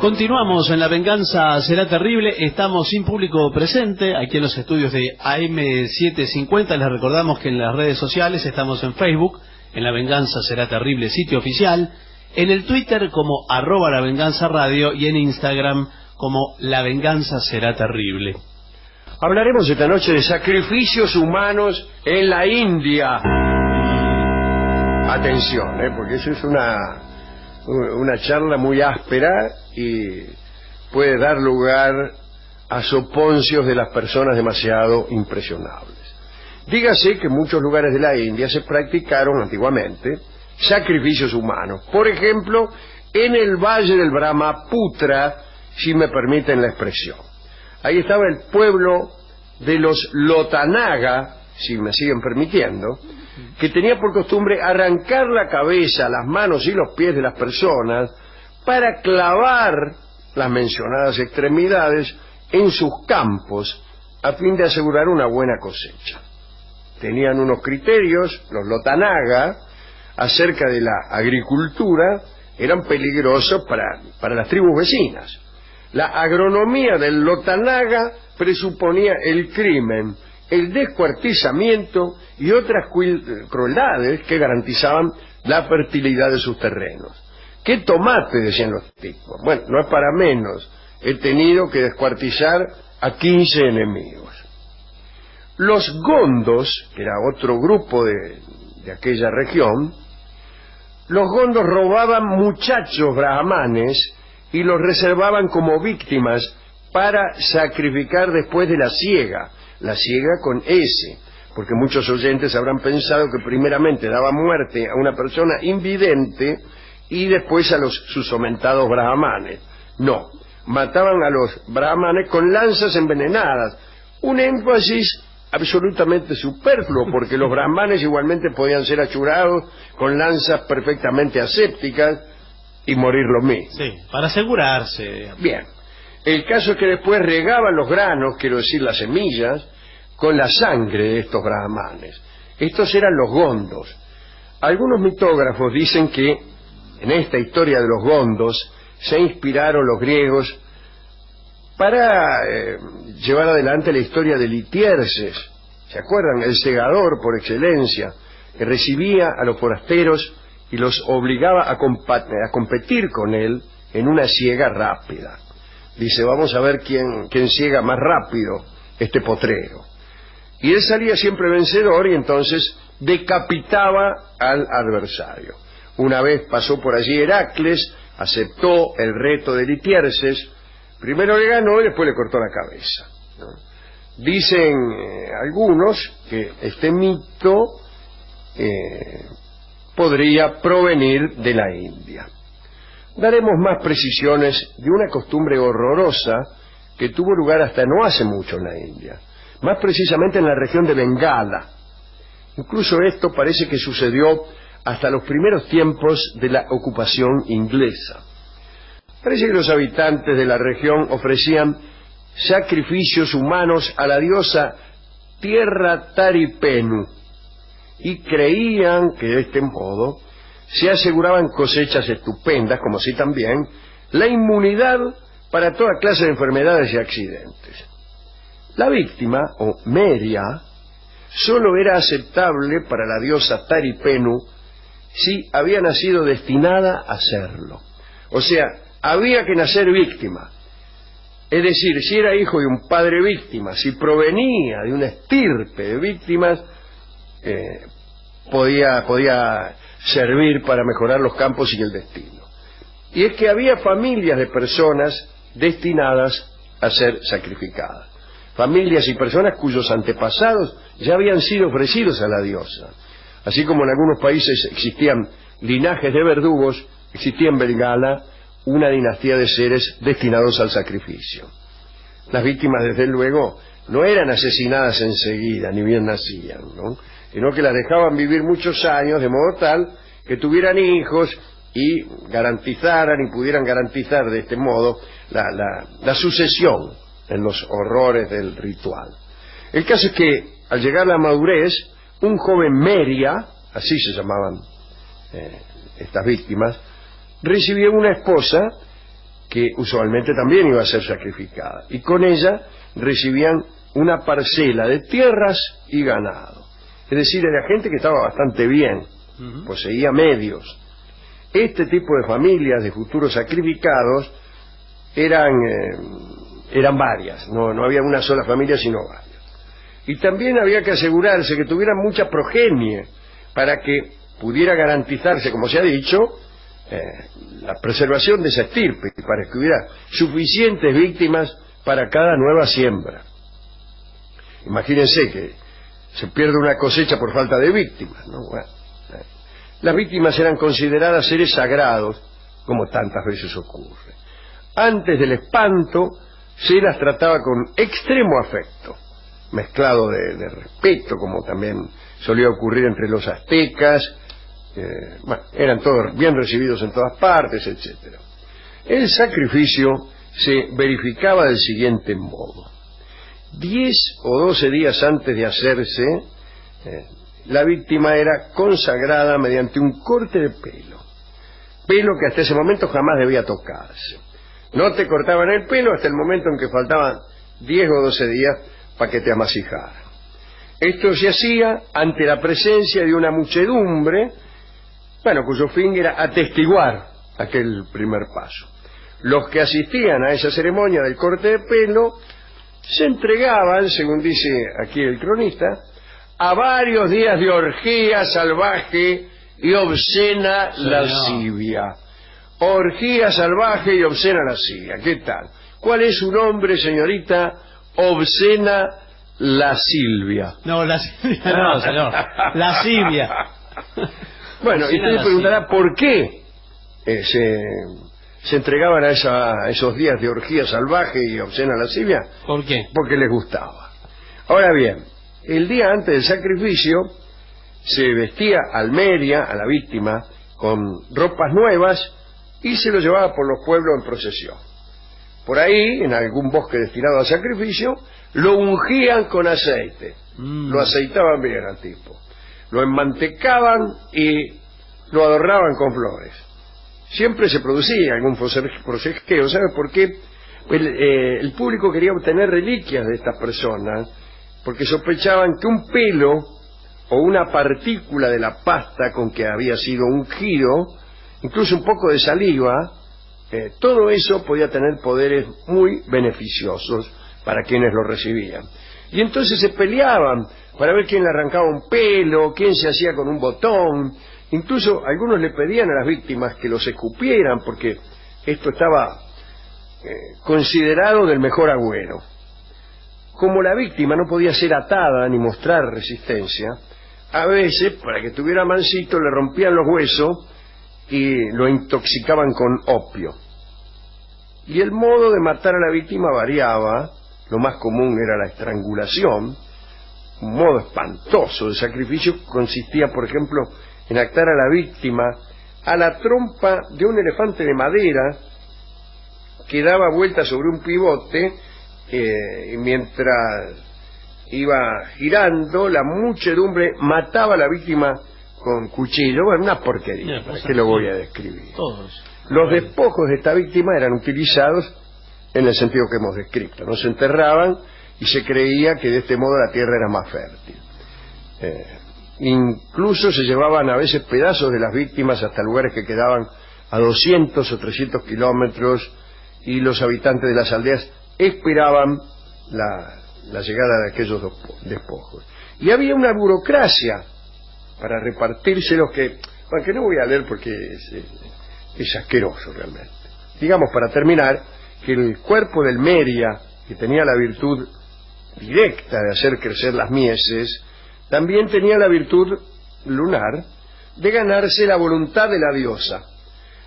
Continuamos en La Venganza Será Terrible. Estamos sin público presente aquí en los estudios de AM750. Les recordamos que en las redes sociales estamos en Facebook, en La Venganza Será Terrible, sitio oficial, en el Twitter como @lavenganzaradio y en Instagram como La Venganza Será Terrible. Hablaremos esta noche de sacrificios humanos en la India. Atención, porque eso es una charla muy áspera y puede dar lugar a soponcios de las personas demasiado impresionables. Dígase que en muchos lugares de la India se practicaron antiguamente sacrificios humanos. Por ejemplo, en el valle del Brahmaputra, si me permiten la expresión. Ahí estaba el pueblo de los Lotanaga, si me siguen permitiendo, que tenía por costumbre arrancar la cabeza, las manos y los pies de las personas para clavar las mencionadas extremidades en sus campos a fin de asegurar una buena cosecha. Tenían unos criterios, los Lotanaga, acerca de la agricultura, eran peligrosos para las tribus vecinas. La agronomía del Lotanaga presuponía el crimen, el descuartizamiento y otras crueldades que garantizaban la fertilidad de sus terrenos. ¿Qué tomate?, decían los tipos. Bueno, no es para menos. He tenido que descuartizar a 15 enemigos. Los gondos, que era otro grupo de aquella región, los gondos robaban muchachos brahmanes y los reservaban como víctimas para sacrificar después de la siega con S, porque muchos oyentes habrán pensado que primeramente daba muerte a una persona invidente y después a sus omentados brahmanes. No, mataban a los brahmanes con lanzas envenenadas, un énfasis absolutamente superfluo, porque los brahmanes igualmente podían ser achurados con lanzas perfectamente asépticas y morir lo mismo. Sí, para asegurarse. Bien, el caso es que después regaban los granos, quiero decir las semillas, con la sangre de estos brahmanes. Estos eran los gondos. Algunos mitógrafos dicen que en esta historia de los gondos se inspiraron los griegos para llevar adelante la historia de Litierses. ¿Se acuerdan? El segador por excelencia, que recibía a los forasteros y los obligaba a competir con él en una siega rápida. Dice, vamos a ver quién siega más rápido este potrero. Y él salía siempre vencedor y entonces decapitaba al adversario. Una vez pasó por allí Heracles, aceptó el reto de Litierses, primero le ganó y después le cortó la cabeza, ¿no? Dicen algunos que este mito podría provenir de la India. Daremos más precisiones de una costumbre horrorosa que tuvo lugar hasta no hace mucho en la India, más precisamente en la región de Bengala. Incluso esto parece que sucedió hasta los primeros tiempos de la ocupación inglesa. Parece que los habitantes de la región ofrecían sacrificios humanos a la diosa Tierra Taripenu y creían que de este modo se aseguraban cosechas estupendas, como si también la inmunidad para toda clase de enfermedades y accidentes. La víctima, o Meria, solo era aceptable para la diosa Taripenu si había nacido destinada a serlo. O sea, había que nacer víctima. Es decir, si era hijo de un padre víctima, si provenía de una estirpe de víctimas, podía servir para mejorar los campos y el destino. Y es que había familias de personas destinadas a ser sacrificadas. Familias y personas cuyos antepasados ya habían sido ofrecidos a la diosa. Así como en algunos países existían linajes de verdugos, existía en Bengala una dinastía de seres destinados al sacrificio. Las víctimas, desde luego, no eran asesinadas enseguida, ni bien nacían, ¿no?, sino que las dejaban vivir muchos años, de modo tal que tuvieran hijos y garantizaran y pudieran garantizar de este modo la sucesión en los horrores del ritual. El caso es que, al llegar a la madurez, un joven Meria, así se llamaban estas víctimas, recibió una esposa que usualmente también iba a ser sacrificada, y con ella recibían una parcela de tierras y ganado. Es decir, era gente que estaba bastante bien, poseía medios. Este tipo de familias de futuros sacrificados eran varias, no había una sola familia sino varias. Y también había que asegurarse que tuvieran mucha progenie para que pudiera garantizarse, como se ha dicho, la preservación de esa estirpe, para que hubiera suficientes víctimas para cada nueva siembra. Imagínense que se pierde una cosecha por falta de víctimas, ¿no? Bueno, las víctimas eran consideradas seres sagrados, como tantas veces ocurre. Antes del espanto se las trataba con extremo afecto, mezclado de respeto, como también solía ocurrir entre los aztecas. Bueno, eran todos bien recibidos en todas partes, etcétera. El sacrificio se verificaba del siguiente modo: 10 o 12 días antes de hacerse, la víctima era consagrada mediante un corte de pelo que hasta ese momento jamás debía tocarse. No te cortaban el pelo hasta el momento en que faltaban 10 o 12 días para que te amasijaran. Esto se hacía ante la presencia de una muchedumbre, cuyo fin era atestiguar aquel primer paso. Los que asistían a esa ceremonia del corte de pelo se entregaban, según dice aquí el cronista, a varios días de orgía salvaje y obscena lascivia. Orgía salvaje y obscena lascivia. ¿Qué tal? ¿Cuál es su nombre, señorita? Obscena lascivia. No, lascivia no, señor. Lascivia. Bueno, y usted se preguntará por qué se entregaban a esos días de orgía salvaje y obscena lascivia. ¿Por qué? Porque les gustaba. Ahora bien, el día antes del sacrificio se vestía al media, a la víctima, con ropas nuevas y se lo llevaba por los pueblos en procesión. Por ahí, en algún bosque destinado al sacrificio, lo ungían con aceite. Lo aceitaban bien al tipo. Lo enmantecaban y lo adornaban con flores. Siempre se producía algún forcejeo. ¿Sabe por qué? El público quería obtener reliquias de estas personas, porque sospechaban que un pelo o una partícula de la pasta con que había sido ungido, incluso un poco de saliva, todo eso podía tener poderes muy beneficiosos para quienes lo recibían. Y entonces se peleaban para ver quién le arrancaba un pelo, quién se hacía con un botón. Incluso algunos le pedían a las víctimas que los escupieran, porque esto estaba considerado del mejor agüero. Como la víctima no podía ser atada ni mostrar resistencia, a veces, para que estuviera mansito, le rompían los huesos y lo intoxicaban con opio. Y el modo de matar a la víctima variaba. Lo más común era la estrangulación. Un modo espantoso de sacrificio consistía, por ejemplo, en atar a la víctima a la trompa de un elefante de madera que daba vueltas sobre un pivote, y mientras iba girando, la muchedumbre mataba a la víctima con cuchillo. Bueno, una porquería, ¿para qué lo voy a describir? Todos. Los despojos de esta víctima eran utilizados en el sentido que hemos descrito. No se enterraban y se creía que de este modo la tierra era más fértil. Incluso se llevaban a veces pedazos de las víctimas hasta lugares que quedaban a 200 o 300 kilómetros, y los habitantes de las aldeas esperaban la llegada de aquellos despojos. Y había una burocracia para repartírselos que no voy a leer porque es asqueroso realmente. Digamos, para terminar, que el cuerpo del meria, que tenía la virtud directa de hacer crecer las mieses, también tenía la virtud lunar de ganarse la voluntad de la diosa.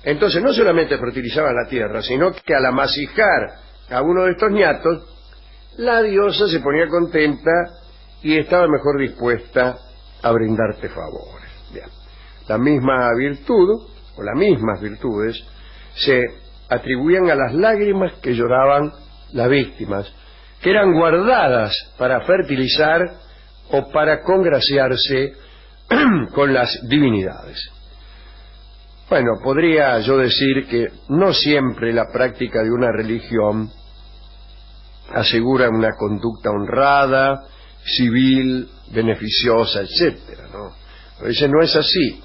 Entonces no solamente fertilizaban la tierra, sino que al amasijar a uno de estos ñatos, la diosa se ponía contenta y estaba mejor dispuesta a brindarte favores. Bien. La misma virtud, o las mismas virtudes, se atribuían a las lágrimas que lloraban las víctimas, que eran guardadas para fertilizar o para congraciarse con las divinidades. Bueno, podría yo decir que no siempre la práctica de una religión asegura una conducta honrada, civil, beneficiosa, etcétera, ¿no? A veces no es así.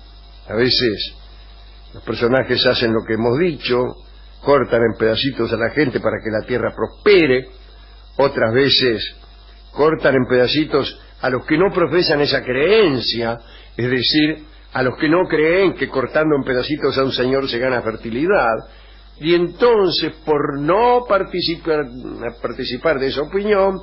A veces los personajes hacen lo que hemos dicho, cortan en pedacitos a la gente para que la tierra prospere. Otras veces cortan en pedacitos a los que no profesan esa creencia, es decir, a los que no creen que cortando en pedacitos a un señor se gana fertilidad, y entonces por no participar de esa opinión,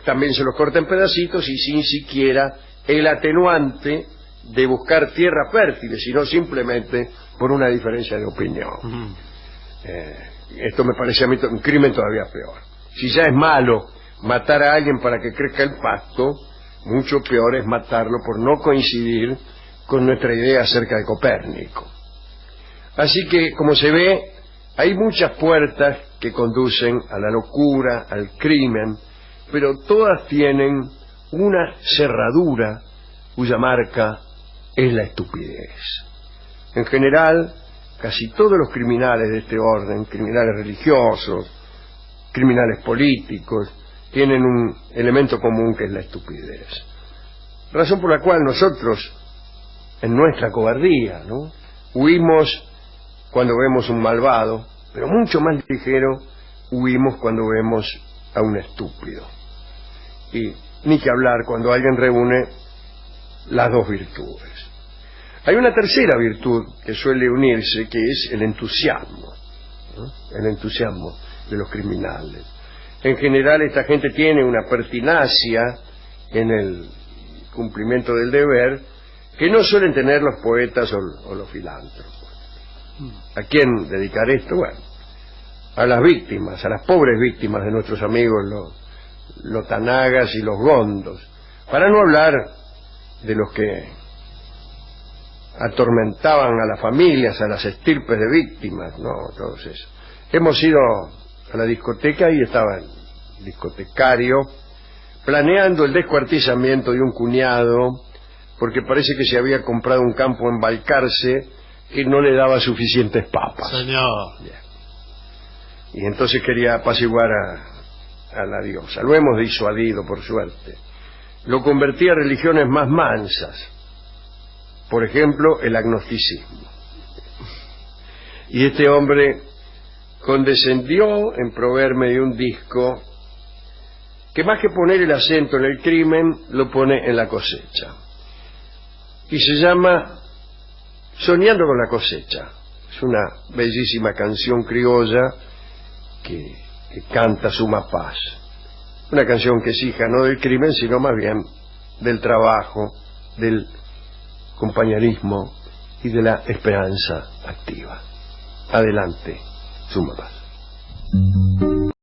también se los corta en pedacitos y sin siquiera el atenuante de buscar tierra fértil, sino simplemente por una diferencia de opinión. Esto me parece a mí un crimen todavía peor. Si ya es malo matar a alguien para que crezca el pasto, mucho peor es matarlo por no coincidir con nuestra idea acerca de Copérnico. Así que, como se ve, hay muchas puertas que conducen a la locura, al crimen, pero todas tienen una cerradura cuya marca es la estupidez. En general, casi todos los criminales de este orden, criminales religiosos, criminales políticos, tienen un elemento común que es la estupidez. Razón por la cual nosotros, en nuestra cobardía, ¿no?, huimos cuando vemos un malvado, pero mucho más ligero huimos cuando vemos a un estúpido. Y ni que hablar cuando alguien reúne las dos virtudes. Hay una tercera virtud que suele unirse, que es el entusiasmo, ¿no?, el entusiasmo de los criminales. En general esta gente tiene una pertinacia en el cumplimiento del deber que no suelen tener los poetas o los filántropos. ¿A quién dedicar esto? Bueno, a las víctimas, a las pobres víctimas de nuestros amigos los tanagas y los gondos, para no hablar de los que atormentaban a las familias, a las estirpes de víctimas, no, todos esos. Hemos ido a la discoteca y estaba el discotecario planeando el descuartizamiento de un cuñado porque parece que se había comprado un campo en Balcarce que no le daba suficientes papas. Señor. Y entonces quería apaciguar a la diosa. Lo hemos disuadido, por suerte. Lo convertía a religiones más mansas. Por ejemplo, el agnosticismo. Y este hombre condescendió en proveerme de un disco que más que poner el acento en el crimen, lo pone en la cosecha. Y se llama Soñando con la cosecha. Es una bellísima canción criolla que canta Suma Paz. Una canción que es hija no del crimen, sino más bien del trabajo, del compañerismo y de la esperanza activa. Adelante, Suma Paz.